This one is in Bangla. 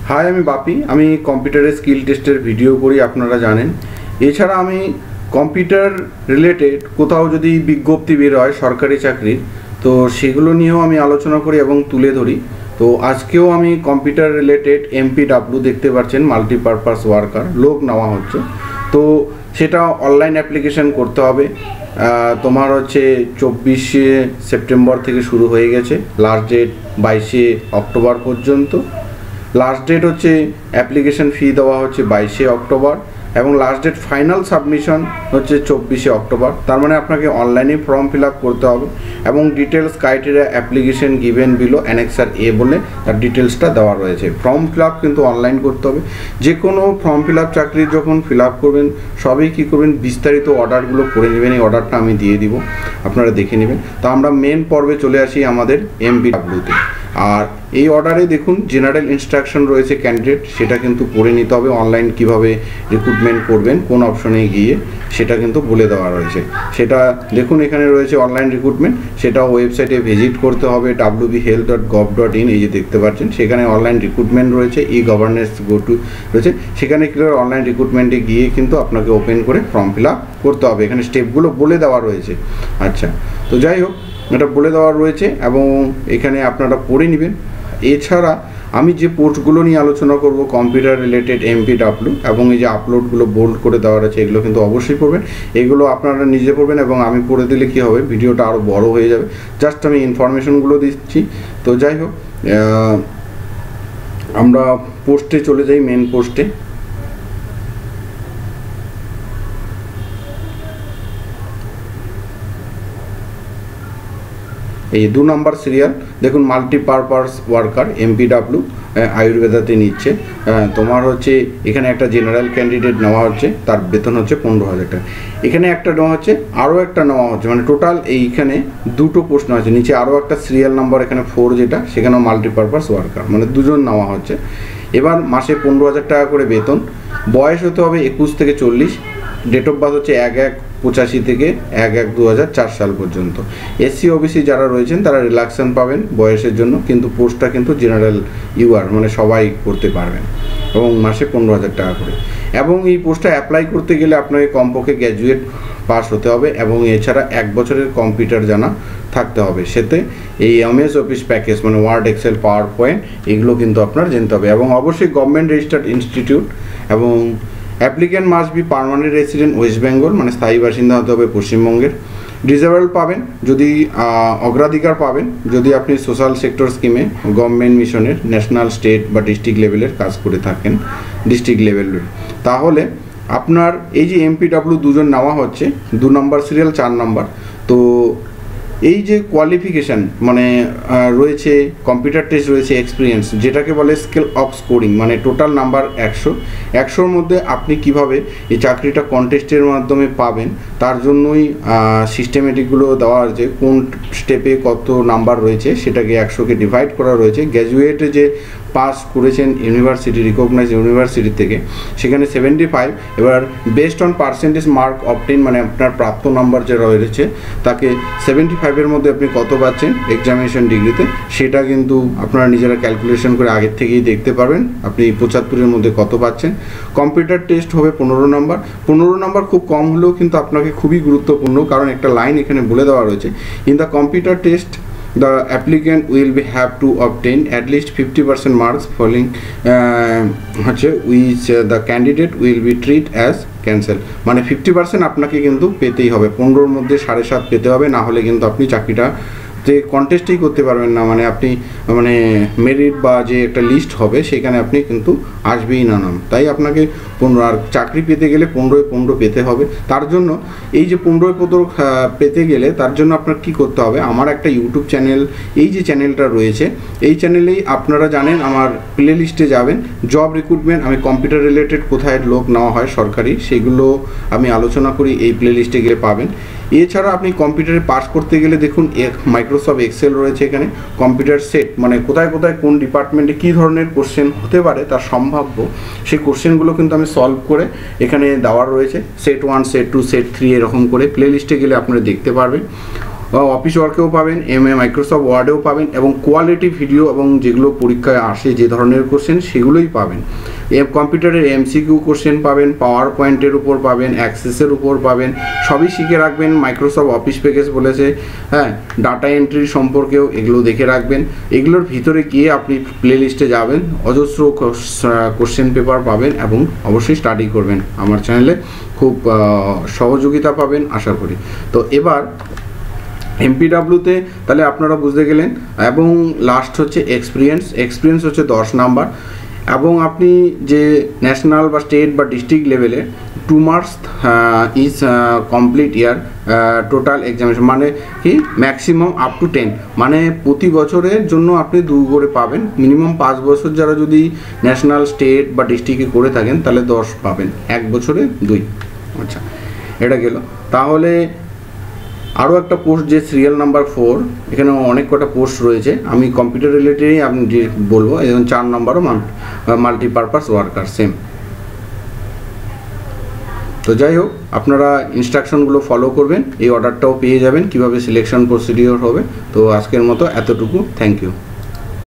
হাই, আমি বাপি। আমি কম্পিউটারের স্কিল টেস্টের ভিডিও করি, আপনারা জানেন। এছাড়া আমি কম্পিউটার রিলেটেড কোথাও যদি বিজ্ঞপ্তি বের হয় সরকারি চাকরির, তো সেগুলো নিয়েও আমি আলোচনা করি এবং তুলে ধরি। তো আজকেও আমি কম্পিউটার রিলেটেড MPW দেখতে পাচ্ছেন, মাল্টিপারপাস ওয়ার্কার লোক নেওয়া হচ্ছে। তো সেটা অনলাইন অ্যাপ্লিকেশন করতে হবে। তোমার হচ্ছে 24শে সেপ্টেম্বর থেকে শুরু হয়ে গেছে, লাস্ট ডেট 22শে অক্টোবর পর্যন্ত। লাস্ট ডেট হচ্ছে অ্যাপ্লিকেশন ফি দেওয়া হচ্ছে 22শে অক্টোবর এবং লাস্ট ডেট ফাইনাল সাবমিশন হচ্ছে 24শে অক্টোবর। তার মানে আপনাকে অনলাইনে ফর্ম ফিল আপ করতে হবে এবং details criteria application given below annexure A বলে তার ডিটেলসটা দেওয়া রয়েছে। ফর্ম ফিল আপ কিন্তু অনলাইন করতে হবে। যে কোনো ফর্ম ফিল আপ চাকরির যখন ফিল আপ করবেন সবই কী করবেন, বিস্তারিত অর্ডারগুলো করে নেবেন। এই অর্ডারটা আমি দিয়ে দিব, আপনারা দেখে নেবেন। তো আমরা মেন পর্বে চলে আসি আমাদের MPW-তে। আর এই অর্ডারে দেখুন জেনারেল ইনস্ট্রাকশন রয়েছে ক্যান্ডিডেট, সেটা কিন্তু পড়ে নিতে হবে। অনলাইন কিভাবে রিক্রুটমেন্ট করবেন, কোন অপশনে গিয়ে সেটা কিন্তু বলে দেওয়া রয়েছে। সেটা দেখুন এখানে রয়েছে অনলাইন রিক্রুটমেন্ট, সেটা ওয়েবসাইটে ভিজিট করতে হবে wbhealth.gov.in। এই যে দেখতে পাচ্ছেন সেখানে অনলাইন রিক্রুটমেন্ট রয়েছে, গভর্নেন্স গো টু রয়েছে। সেখানে ক্লিয়ার অনলাইন রিক্রুটমেন্টে গিয়ে কিন্তু আপনাকে ওপেন করে ফর্ম ফিল আপ করতে হবে। এখানে স্টেপগুলো বলে দেওয়া রয়েছে। আচ্ছা, তো যাই হোক, এটা বলে দেওয়া রয়েছে এবং এখানে আপনারা পড়ে নেবেন। এছাড়া আমি যে পোস্টগুলো নিয়ে আলোচনা করব কম্পিউটার রিলেটেড MPW এবং এই যে আপলোডগুলো বোল্ড করে দেওয়া আছে, এগুলো কিন্তু অবশ্যই পড়বেন। এগুলো আপনারা নিজে পড়বেন এবং আমি পড়ে দিলে কী হবে, ভিডিওটা আরও বড় হয়ে যাবে। জাস্ট আমি ইনফরমেশনগুলো দিচ্ছি। তো যাই হোক, আমরা পোস্টে চলে যাই, মেন পোস্টে। এই 2 নম্বর সিরিয়াল দেখুন, মাল্টিপারপাস ওয়ার্কার MPW আয়ুর্বেদাতে নিচ্ছে। তোমার হচ্ছে এখানে একটা জেনারেল ক্যান্ডিডেট নেওয়া হচ্ছে, তার বেতন হচ্ছে 15,000 টাকা। এখানে একটা নেওয়া হচ্ছে, আরও একটা নেওয়া হচ্ছে, মানে টোটাল এইখানে 2টো প্রশ্ন আছে। নিচে আরও একটা সিরিয়াল নাম্বার এখানে 4 যেটা, সেখানেও মাল্টিপারপাস ওয়ার্কার, মানে 2জন নেওয়া হচ্ছে। এবার মাসে 15,000 টাকা করে বেতন। বয়স হতে হবে 21 থেকে 40। ডেট অফ বার্থ হচ্ছে 1/1/85 থেকে 1/1/2004 সাল পর্যন্ত। SC OBC যারা রয়েছেন তারা রিল্যাক্সেশন পাবেন বয়সের জন্য, কিন্তু পোস্টটা কিন্তু জেনারেল ইউআর, মানে সবাই করতে পারবেন এবং মাসে 15,000 টাকা করে। এবং এই পোস্টটা অ্যাপ্লাই করতে গেলে আপনাকে কমপক্ষে গ্র্যাজুয়েট পাস হতে হবে এবং এছাড়া 1 বছরের কম্পিউটার জানা থাকতে হবে। সেতে এই MS অফিস প্যাকেজ মানে ওয়ার্ড, এক্সেল, পাওয়ার পয়েন্ট এগুলো কিন্তু আপনার জানতে হবে এবং অবশ্যই গভর্নমেন্ট রেজিস্টার্ড ইনস্টিটিউট। এবং applicant must be permanent resident West Bengal, মানে স্থায়ী বাসিন্দা হতে হবে পশ্চিমবঙ্গের। ডিসেবল পাবেন যদি অগ্রাধিকার পাবেন যদি আপনি সোশ্যাল সেক্টর স্কিমে গভর্নমেন্ট মিশনের ন্যাশনাল, স্টেট বা ডিস্ট্রিক্ট লেভেলের কাজ করে থাকেন, ডিস্ট্রিক্ট লেভেলের, তাহলে আপনার এই যে MPW 2জন নেওয়া হচ্ছে, 2 নম্বর সিরিয়াল 4 নম্বর। তো এই যে কোয়ালিফিকেশান মানে রয়েছে, কম্পিউটার টেস্ট রয়েছে, এক্সপিরিয়েন্স যেটাকে বলে স্কেল অফ স্কোরিং, মানে টোটাল নাম্বার 100-100-র মধ্যে আপনি কিভাবে এই চাকরিটা কন্টেস্টের মাধ্যমে পাবেন তার জন্যই সিস্টেমেটিকগুলো দেওয়া আছে। কোন স্টেপে কত নাম্বার রয়েছে সেটাকে 100কে ডিভাইড করা রয়েছে। গ্র্যাজুয়েটে যে পাস করেছেন ইউনিভার্সিটি, রিকগনাইজ ইউনিভার্সিটি থেকে, সেখানে 75। এবার based on percentage mark obtain, মানে আপনার প্রাপ্ত নাম্বার যে রয়েছে তাকে 75-এর মধ্যে আপনি কত পাচ্ছেন এক্সামিনেশন ডিগ্রিতে, সেটা কিন্তু আপনারা নিজেরা ক্যালকুলেশন করে আগের থেকেই দেখতে পারবেন আপনি 75-এর মধ্যে কত পাচ্ছেন। কম্পিউটার টেস্ট হবে 15 নম্বর। 15 নম্বর খুব কম হলেও কিন্তু আপনাকে খুবই গুরুত্বপূর্ণ, কারণ একটা লাইন এখানে বলে দেওয়া রয়েছে, in the computer test the applicant will be have to obtain at least 50% marks following which the candidate will be treated as cancel, মানে 50% আপনাকে কিন্তু পেতেই হবে। 15-র মধ্যে 7.5 পেতে হবে, না হলে কিন্তু আপনি চাকরিটা যে কন্টেস্টেই করতে পারবেন না, মানে আপনি মানে মেরিট বা যে একটা লিস্ট হবে সেখানে আপনি কিন্তু আসবেই না নাম। তাই আপনাকে 15, আর চাকরি পেতে গেলে 15-15 পেতে হবে। তার জন্য এই যে 15 পেতে গেলে তার জন্য আপনার কি করতে হবে, আমার একটা ইউটিউব চ্যানেল, এই যে চ্যানেলটা রয়েছে এই চ্যানেলেই আপনারা জানেন আমার প্লে লিস্টে যাবেন, জব রিক্রুটমেন্ট, আমি কম্পিউটার রিলেটেড কোথায় লোক নেওয়া হয় সরকারি সেগুলো আমি আলোচনা করি, এই প্লে লিস্টে গেলে পাবেন। এছাড়া আপনি কম্পিউটারে পাস করতে গেলে দেখুন মাইক্রোসফট এক্সেল রয়েছে এখানে, কম্পিউটার সেট মানে কোথায় কোথায় কোন ডিপার্টমেন্টে কী ধরনের কোশ্চেন হতে পারে তার সম্ভাব্য সেই কোশ্চেনগুলো কিন্তু আমি সলভ করে এখানে দেওয়া রয়েছে। সেট 1, সেট 2, সেট 3 এরকম করে প্লে লিস্টে গেলে আপনারা দেখতে পারবেন। অফিস ওয়ার্কেও পাবেন, মাইক্রোসফট ওয়ার্ডেও পাবেন, এবং কোয়ালিটি ভিডিও এবং যেগুলো পরীক্ষায় আসে যে ধরনের কোশ্চেন সেগুলোই পাবেন। কম্পিউটারের এমসিকিউ কোশ্চেন পাবেন, পাওয়ার পয়েন্টের উপর পাবেন, অ্যাক্সেসের উপর পাবেন, সবই শিখে রাখবেন। মাইক্রোসফট অফিস প্যাকেজ বলেছে, হ্যাঁ, ডাটা এন্ট্রি সম্পর্কেও এগুলো দেখে রাখবেন। এগুলোর ভিতরে গিয়ে আপনি প্লে লিস্টে যাবেন, অজস্র কোশ্চেন পেপার পাবেন এবং অবশ্যই স্টাডি করবেন। আমার চ্যানেলে খুব সহযোগিতা পাবেন আশা করি। তো এবার এমপিডাব্লিউতে তাহলে আপনারা বুঝতে গেলেন। এবং লাস্ট হচ্ছে এক্সপিরিয়েন্স হচ্ছে 10 নাম্বার, এবং আপনি যে ন্যাশনাল বা স্টেট বা ডিস্ট্রিক্ট লেভেলে 2 marks is complete year total examination, মানে কি ম্যাক্সিমাম আপ টু 10, মানে প্রতি বছরের জন্য আপনি 2 করে পাবেন। মিনিমাম 5 বছর যারা যদি ন্যাশনাল, স্টেট বা ডিস্ট্রিক্টে করে থাকেন তাহলে 10 পাবেন, 1 বছরে 2। আচ্ছা, এটা গেল। তাহলে আরও একটা পোস্ট যে সিরিয়াল নাম্বার 4, এখানে অনেক কটা পোস্ট রয়েছে, আমি কম্পিউটার রিলেটেডই আমি বলবো। এবং 4 নম্বরও মাল্টিপারপাস ওয়ার্কার সেম। তো যাই হোক, আপনারা ইনস্ট্রাকশনগুলো ফলো করবেন, এই অর্ডারটাও পেয়ে যাবেন কীভাবে সিলেকশন প্রসিডিওর হবে। তো আজকের মতো এতটুকু, থ্যাংক ইউ।